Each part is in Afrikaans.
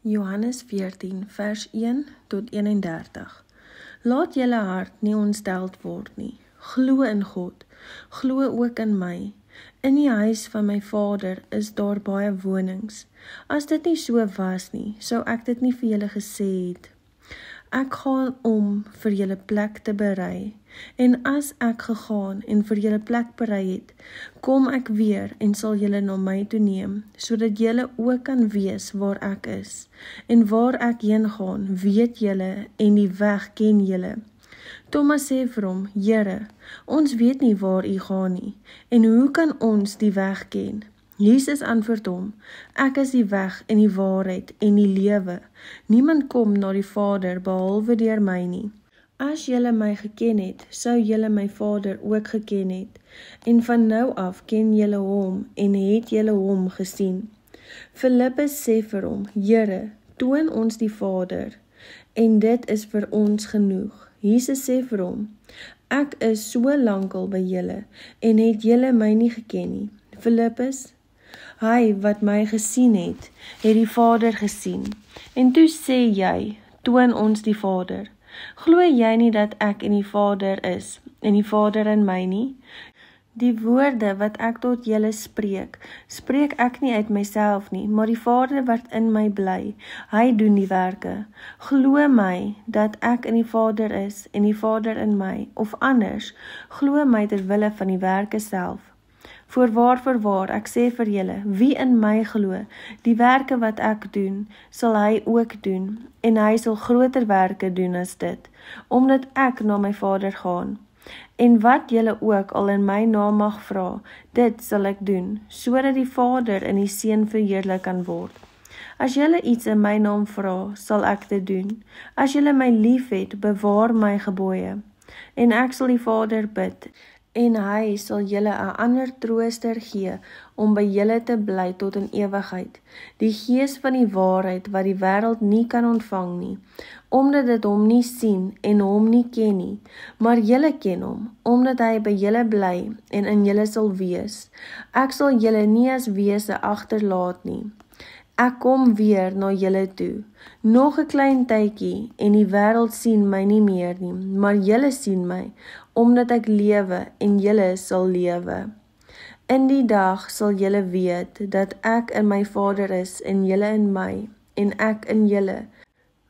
Johannes 14 vers 1 tot 31. Laat julle hart nie ontsteld word nie. Glo in God, glo ook in my. In die huis van my Vader is daar baie wonings. As dit nie so was nie, sou ek dit nie vir julle gesê het. Ek gaan om vir julle plek te berei, en as ek gegaan en vir julle plek berei het, kom ek weer en sal julle na my toe neem, sodat julle ook kan wees waar ek is, en waar ek heen gaan, weet julle, en die weg ken julle. Thomas sê vir hom, Here, ons weet nie waar u gaan nie, en hoe kan ons die weg ken? Jesus antwoord hom, ek is die weg en die waarheid en die lewe. Niemand kom na die Vader behalwe deur my nie. As julle my geken het, sou julle my Vader ook geken het. En van nou af ken julle hom en het julle hom gesien. Filippus sê vir hom, Here, toon ons die Vader, en dit is vir ons genoeg. Jesus sê vir hom, ek is so lankal by julle, en het julle my nie geken nie. Filippus, hy wat my gesien het die Vader gesien. En toe sê jy, toon ons die Vader. Glo jy nie dat ek in die Vader is, en die Vader in my nie? Die woorde wat ek tot julle spreek, spreek ek nie uit myself nie, maar die Vader wat in my bly, hy doen die werke. Glo my dat ek in die Vader is, en die Vader in my, of anders, glo my ter wille van die werke self. Voorwaar, ek sê vir julle, wie in my glo, die werke wat ek doen, sal hy ook doen, en hy sal groter werke doen as dit, omdat ek na my Vader gaan. En wat julle ook al in my naam mag vra, dit sal ek doen, sodat die Vader in die Seun verheerlik kan word. As julle iets in my naam vra, sal ek dit doen. As julle my liefhet, bewaar my gebooie. En ek sal die Vader bid, en hy sal julle 'n ander trooster gee, om by julle te bly tot in ewigheid, die Gees van die waarheid, wat die wêreld nie kan ontvang nie, omdat dit hom nie sien en hom nie ken nie, maar julle ken hom, omdat hy by julle bly en in julle sal wees. Ek sal julle nie as wese agterlaat nie. Ek kom weer na julle toe. Nog 'n klein tydjie en die wêreld sien my nie meer nie, maar julle sien my, omdat ek lewe en julle sal lewe. In die dag sal julle weet dat ek in my Vader is en julle in my, en ek in julle.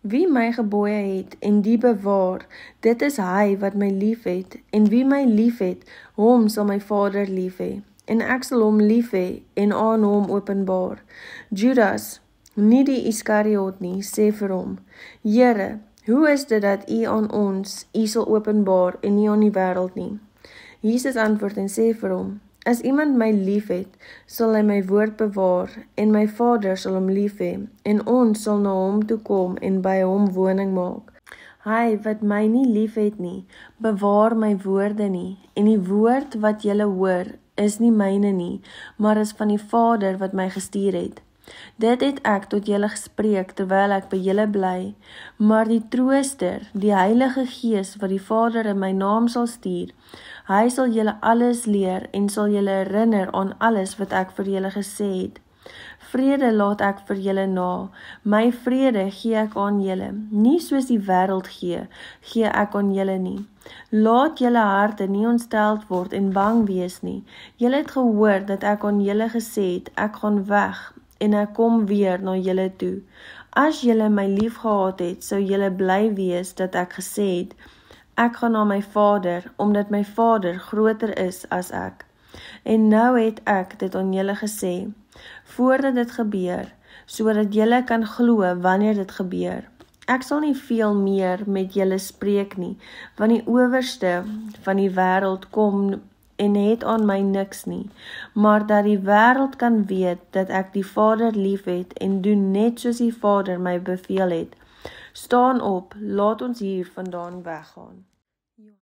Wie my gebooie het en die bewaar, dit is hy wat my liefhet, en wie my liefhet, hom sal my Vader lief hê. En ek sal hom lief hê en aan hom openbaar. Judas, nie die Iskariot nie, sê vir hom, Here, hoe is dit dat u aan ons sal openbaar en nie aan die wêreld nie? Jesus antwoord en sê vir hom, as iemand my lief het, sal hy my woord bewaar, en my Vader sal hom lief hê, en ons sal na hom toe kom en by hom woning maak. Hy wat my nie lief het nie, bewaar my woorde nie, en die woord wat julle hoor, is nie myne nie, maar is van die Vader wat my gestuur het. Dit het ek tot julle gespreek, terwyl ek by julle bly, maar die Trooster, die Heilige Gees, wat die Vader in my naam sal stuur, hy sal julle alles leer, en sal julle herinner aan alles wat ek vir julle gesê het. Vrede laat ek vir julle na, my vrede gee ek aan julle, nie soos die wêreld gee ek aan julle nie. Laat julle harte nie ontsteld word en bang wees nie. Julle het gehoor dat ek aan julle gesê het, ek gaan weg, en ek kom weer na julle toe. As julle my lief gehad het, sou julle bly wees dat ek gesê het, ek gaan na my Vader, omdat my Vader groter is as ek. En nou het ek dit aan julle gesê, voordat dit gebeur, sodat julle kan glo wanneer dit gebeur. Ek sal nie veel meer met julle spreek nie, want die owerste van die wêreld kom en het aan my niks nie, maar dat die wêreld kan weet dat ek die Vader liefhet en doen net soos die Vader my beveel het. Staan op, laat ons hier vandaan weggaan.